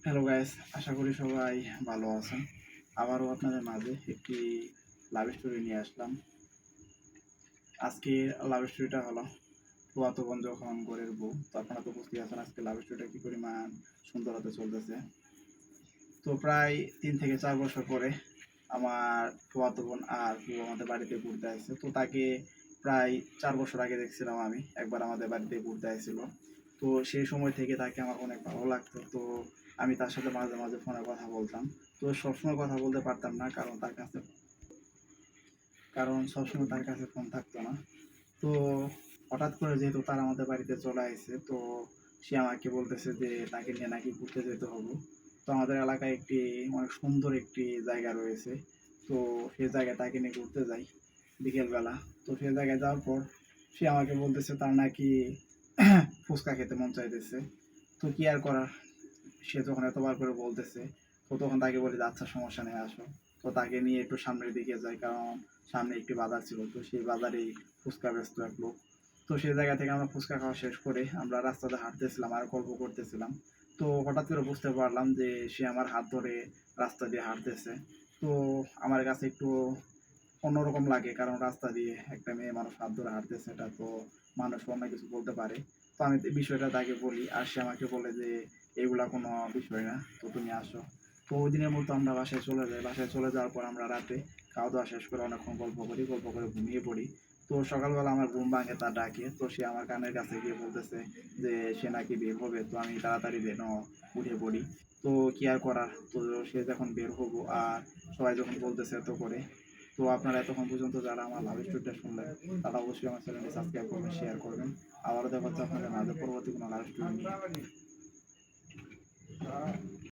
Hello guys, আশা করি সবাই ভালো আছেন। আবারও আপনাদের মাঝে একটি লাভ স্টোরি নিয়ে আসলাম। আজকে লাভ স্টোরিটা হলো ফুয়াতো বোন যখন ঘরের বউ। তো আপনারা তো বুঝতেই আছেন আজকে লাভ স্টোরিটা কি পরিমাণ সুন্দর হতে চলতেছে। তো প্রায় 3 থেকে 4 বছর পরে আমার ফুয়াতো বোন আর ফুয়া আমাদের বাড়িতে ঘুরতে আসছে। তো তাকে প্রায় 4 বছর আগে দেখছিলাম আমি, একবার আমাদের বাড়িতে ঘুরতে আসছিল। তো সেই সময় থেকে তাকে আমার অনেক ভালো লাগতো। তো আমি তার সাথে মাঝে মাঝে ফোনে কথা বলতাম। তো সবসময় কথা বলতে পারতাম না, সবসময় তার কাছে ফোন থাকতো না। তো হঠাৎ করে যেহেতু তারা আমাদের বাড়িতে চলে আসছে, তো সে আমাকে বলতেছে যে তাকে নিয়ে নাকি ঘুরতে যেতে হবে। তো আমাদের এলাকায় একটি অনেক সুন্দর একটি জায়গা রয়েছে। তো সেই জায়গায় তাকে নিয়ে ঘুরতে যাই বিকেলবেলা। তো সেই জায়গায় যাওয়ার পর সে আমাকে বলতেছে তার নাকি ফুচকা খেতে মন চাইতেছে। তো কি আর করার, সে যখন এতবার করে বলতেছে, তো তখন তাকে বলি যে আচ্ছা সমস্যা নেই, আসো। তো তাকে নিয়ে একটু সামনের দিকে যাই, কারণ সামনে একটি বাজার ছিল। তো সেই বাজারেই ফুচকা ব্যস্ত এক লোক। তো সেই জায়গা থেকে আমরা ফুচকা খাওয়া শেষ করে আমরা রাস্তাতে হাঁটতেছিলাম আর গল্প করতেছিলাম। তো হঠাৎ করে বুঝতে পারলাম যে সে আমার হাত ধরে রাস্তা দিয়ে হাঁটতেছে। তো আমার কাছে একটু অন্যরকম লাগে, কারণ রাস্তা দিয়ে একটা মেয়ে মানুষ হাত ধরে হাঁটতেছে, এটা তো মানুষ অন্য কিছু বলতে পারে। তো আমি বিষয়টা তাকে বলি আর সে আমাকে বলে যে এগুলা কোনো বিষয় না, তো তুমি আসো। তো ওই দিনের মতো আমরা বাসায় চলে যাই। বাসায় চলে যাওয়ার পর আমরা রাতে খাওয়া দাওয়া শেষ করে অনেকক্ষণ গল্প করে ঘুমিয়ে পড়ি। তো সকালবেলা আমার ঘুম ভাঙে তার ডাকে। তো সে আমার কানের কাছে গিয়ে বলতেছে যে সে নাকি বের হবে। তো আমি তাড়াতাড়ি যেন উঠে পড়ি। তো কি আর করার, তো সে যখন বের হবো আর সবাই যখন বলতেছে এত করে। তো আপনারা এতক্ষণ পর্যন্ত যারা আমার লাভ স্টোরিটা শুনলেন, তারা অবশ্যই আমার চ্যানেলটি সাবস্ক্রাইব করবেন, শেয়ার করবেন। আবারও দেখা হচ্ছে আপনাদের মাঝে পরবর্তী কোনো লাভ স্টোরি নিয়ে।